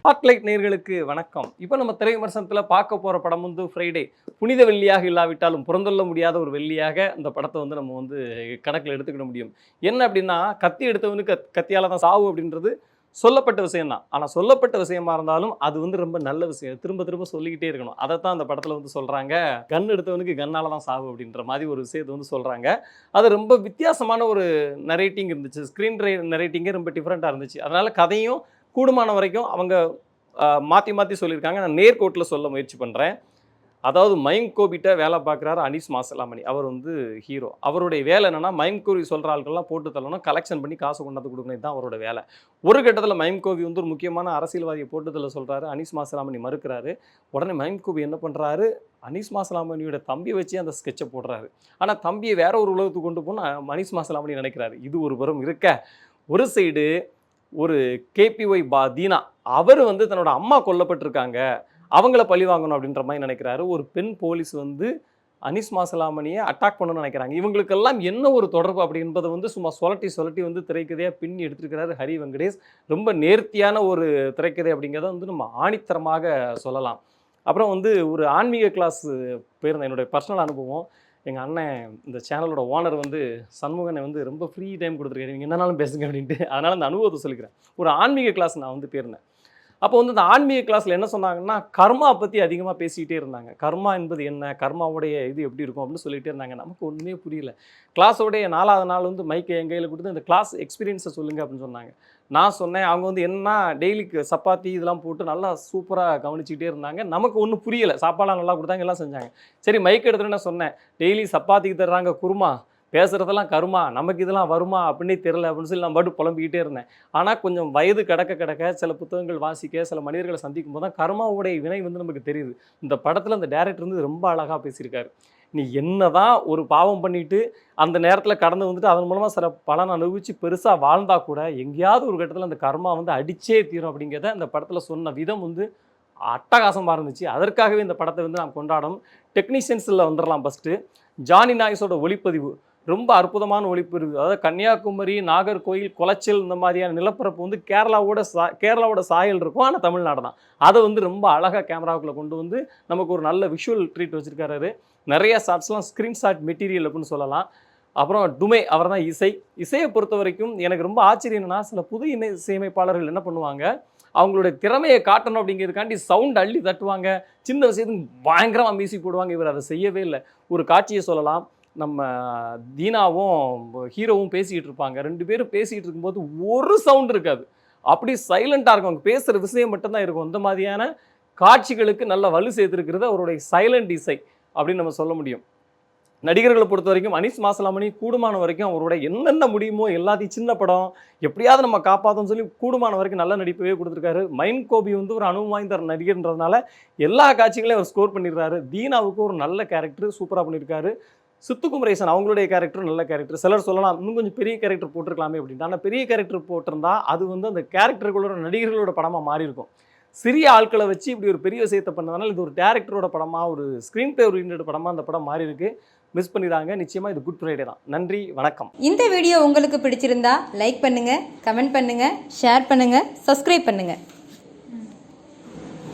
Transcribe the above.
Spotlight நேயர்களுக்கு வணக்கம். இப்போ நம்ம திரை விமர்சனத்தில் பார்க்க போகிற படம் வந்து ஃப்ரைடே. புனித வெள்ளியாக இல்லாவிட்டாலும் புறந்தள்ள முடியாத ஒரு வெள்ளியாக இந்த படத்தை வந்து நம்ம வந்து கணக்கில் எடுத்துக்கிட முடியும். என்ன அப்படின்னா, கத்தி எடுத்தவனுக்கு கத்தியால் தான் சாவு அப்படின்றது சொல்லப்பட்ட விஷயம் தான். ஆனால் சொல்லப்பட்ட விஷயமா இருந்தாலும் அது வந்து ரொம்ப நல்ல விஷயம். திரும்ப திரும்ப சொல்லிக்கிட்டே இருக்கணும். அதைத்தான் அந்த படத்தில் வந்து சொல்கிறாங்க. கன் எடுத்தவனுக்கு கன்னால தான் சாவு அப்படின்ற மாதிரி ஒரு விஷயத்தை வந்து சொல்கிறாங்க. அது ரொம்ப வித்தியாசமான ஒரு நரேட்டிங் இருந்துச்சு. ஸ்க்ரீன் நரேட்டிங்கே ரொம்ப டிஃப்ரெண்ட்டாக இருந்துச்சு. அதனால் கதையும் கூடுமான வரைக்கும் அவங்க மாற்றி சொல்லியிருக்காங்க. நான் நேர்கோட்டில் சொல்ல முயற்சி பண்ணுறேன். அதாவது மைம் கோபிட்ட வேலை பார்க்குறாரு அனீஸ் மாசலாமணி. அவர் வந்து ஹீரோ. அவருடைய வேலை என்னென்னா, மைம் கோபி சொல்கிற ஆட்கள்லாம் போட்டு தள்ளணும், கலெக்ஷன் பண்ணி காசு கொண்டாந்து கொடுக்கணும். இதுதான் அவரோட வேலை. ஒரு கட்டத்தில் மைம் கோபி வந்து ஒரு முக்கியமான அரசியல்வாதியை போட்டு தள்ள சொல்கிறாரு. அனீஸ் மாசலாமணி மறுக்கிறாரு. உடனே மைம் கோபி என்ன பண்ணுறாரு, அனீஸ் மாசலாமணியோட தம்பியை வச்சு அந்த ஸ்கெட்சை போடுறாரு. ஆனால் தம்பியை வேற ஒரு உலகத்துக்கு கொண்டு போகணும் அனீஸ் மாசலாமணி நினைக்கிறாரு. இது ஒரு புறம் இருக்க, ஒரு சைடு ஒரு கேபிஒய் தீனா அவர் வந்து தன்னோட அம்மா கொல்லப்பட்டிருக்காங்க, அவங்கள பழி வாங்கணும் அப்படின்ற மாதிரி நினைக்கிறாரு. ஒரு பெண் போலீஸ் வந்து அனீஸ் மாசலாமணியை அட்டாக் பண்ணணும்னு நினைக்கிறாங்க. இவங்களுக்கெல்லாம் என்ன ஒரு தொடர்பு அப்படி என்பதை வந்து சும்மா சொல்லட்டி வந்து திரைக்கதையாக பின்னி எடுத்திருக்கிறாரு ஹரி வெங்கடேஷ். ரொம்ப நேர்த்தியான ஒரு திரைக்கதை அப்படிங்கிறத வந்து நம்ம ஆணித்தரமாக சொல்லலாம். அப்புறம் வந்து ஒரு ஆன்மீக கிளாஸ் போயிருந்தேன். என்னுடைய பர்சனல் அனுபவம். எங்கள் அண்ணன் இந்த சேனலோட ஓனர் வந்து சண்முகனை வந்து ரொம்ப ஃப்ரீ டைம் கொடுத்துருக்காரு, நீங்கள் என்னன்னாலும் பேசுங்க அப்படின்ட்டு. அதனால் அந்த அனுபவத்தை சொல்லிக்கிறேன். ஒரு ஆன்மீக கிளாஸ் நான் வந்து போயிருந்தேன். அப்போ வந்து இந்த ஆன்மீக கிளாஸில் என்ன சொன்னாங்கன்னா, கர்மா பற்றி அதிகமாக பேசிக்கிட்டே இருந்தாங்க. கர்மா என்பது என்ன, கர்மாவுடைய இது எப்படி இருக்கும் அப்படின்னு சொல்லிகிட்டே இருந்தாங்க. நமக்கு ஒன்றுமே புரியல. கிளாஸோடைய 4வது நாள் வந்து மைக்கை என் கையில் கொடுத்து இந்த கிளாஸ் எக்ஸ்பீரியன்ஸை சொல்லுங்கள் அப்படின்னு சொன்னாங்க. நான் சொன்னேன். அவங்க வந்து என்னன்னா டெய்லிக்கு சப்பாத்தி இதெல்லாம் போட்டு நல்லா சூப்பராக கவனிச்சிக்கிட்டே இருந்தாங்க. நமக்கு ஒன்றும் புரியலை. சாப்பாடெலாம் நல்லா கொடுத்தாங்க, எல்லாம் செஞ்சாங்க. சரி மைக் எடுத்துகிட்டு நான் சொன்னேன், டெய்லி சப்பாத்திக்கு தர்றாங்க குருமா, பேசுகிறதெல்லாம் கருமா, நமக்கு இதெல்லாம் வருமா அப்படின்னே தெரில அப்படின்னு சொல்லி நான் பாட்டு புலம்பிக்கிட்டே இருந்தேன். ஆனால் கொஞ்சம் வயது கடக்க சில புத்தகங்கள் வாசிக்க, சில மனிதர்களை சந்திக்கும் போது தான் கர்மாவுடைய வினை வந்து நமக்கு தெரியுது. இந்த படத்தில் அந்த டைரக்டர் வந்து ரொம்ப அழகாக பேசியிருக்காரு. நீ என்ன தான் ஒரு பாவம் பண்ணிவிட்டு அந்த நேரத்தில் கடந்து வந்துட்டு அதன் மூலமாக சில பலன் அனுபவித்து பெருசாக வாழ்ந்தா கூட எங்கேயாவது ஒரு கட்டத்தில் அந்த கர்மா வந்து அடித்தே தீரும் அப்படிங்கிறத அந்த படத்தில் சொன்ன விதம் வந்து அட்டகாசமாக இருந்துச்சு. அதற்காகவே இந்த படத்தை வந்து நாம் கொண்டாடணும். டெக்னீஷியன்ஸில் வந்துடலாம். ஃபஸ்ட்டு ஜானி நாய்ஸோட ஒளிப்பதிவு ரொம்ப அற்புதமான ஒளிப்பதிவு. அதாவது கன்னியாகுமரி, நாகர்கோயில், குளச்சல் இந்த மாதிரியான நிலப்பரப்பு வந்து கேரளாவோட சாயல் இருக்கும், ஆனால் தமிழ்நாடு தான். அதை வந்து ரொம்ப அழகாக கேமராவுக்குள்ளே கொண்டு வந்து நமக்கு ஒரு நல்ல விஷுவல் ட்ரீட் வச்சுருக்காரு. நிறைய ஷாட்ஸ்லாம் ஸ்க்ரீன்ஷாட் மெட்டீரியல் அப்படின்னு சொல்லலாம். அப்புறம் டுமே அவர் தான் இசையை பொறுத்த வரைக்கும் எனக்கு ரொம்ப ஆச்சரியம் என்னென்னா, சில புது இசையமைப்பாளர்கள் என்ன பண்ணுவாங்க, அவங்களுடைய திறமையை காட்டணும் அப்படிங்கிறதுக்காண்டி சவுண்ட் அள்ளி தட்டுவாங்க, சின்ன விஷயத்துக்கு பயங்கரமாக மியூசிக் போடுவாங்க. இவர் அதை செய்யவே இல்லை. ஒரு காட்சியை சொல்லலாம். நம்ம தீனாவும் ஹீரோவும் பேசிக்கிட்டு இருப்பாங்க. 2 பேரும் பேசிக்கிட்டு இருக்கும்போது ஒரு சவுண்ட் இருக்காது, அப்படி சைலண்ட்டாக இருக்கும். அவங்க பேசுகிற விஷயம் மட்டும்தான் இருக்கும். இந்த மாதிரியான காட்சிகளுக்கு நல்ல வலு சேர்த்துருக்கிறது அவருடைய சைலண்ட் இசை அப்படின்னு நம்ம சொல்ல முடியும். நடிகர்களை பொறுத்த வரைக்கும் அனீஸ் மாசலாமணி கூடுமான வரைக்கும் அவரோட என்னென்ன முடியுமோ எல்லாத்தையும் சின்ன படம் எப்படியாவது நம்ம காப்பாற்றோம்னு சொல்லி கூடுமான வரைக்கும் நல்ல நடிப்பவே கொடுத்துருக்காரு. மைம் கோபி வந்து ஒரு அனுபவம் வாய்ந்த நடிகர்ன்றதுனால எல்லா காட்சிகளையும் அவர் ஸ்கோர் பண்ணிடுறாரு. தீனாவுக்கு ஒரு நல்ல கேரக்டர் சூப்பராக பண்ணியிருக்காரு. சுத்துக்குமரேசன் அவங்களுடைய கேரக்டரும் நல்ல கேரக்டர். சிலர் சொல்லலாம் இன்னும் கொஞ்சம் பெரிய கேரக்டர் போட்டிருக்கலாமே அப்படின்ட்டு. ஆனால் பெரிய கேரக்டர் போட்டிருந்தா அது வந்து அந்த கேரக்டர்களோட நடிகர்களோட படமாக மாறி இருக்கும். சிறிய ஆட்களை வச்சு இப்படி ஒரு பெரிய விஷயத்தை பண்ணதுனால இது ஒரு டேரக்டரோட படமாக, ஒரு ஸ்க்ரீன் பிளே ஓரியன்டட் படமாக அந்த படம் மாறி இருக்கு. மிஸ் பண்ணிடுறாங்க. நிச்சயமாக இது குட் ஃப்ரைடே தான். நன்றி, வணக்கம். இந்த வீடியோ உங்களுக்கு பிடிச்சிருந்தா லைக் பண்ணுங்கள், கமெண்ட் பண்ணுங்கள், ஷேர் பண்ணுங்கள், சப்ஸ்கிரைப் பண்ணுங்கள்.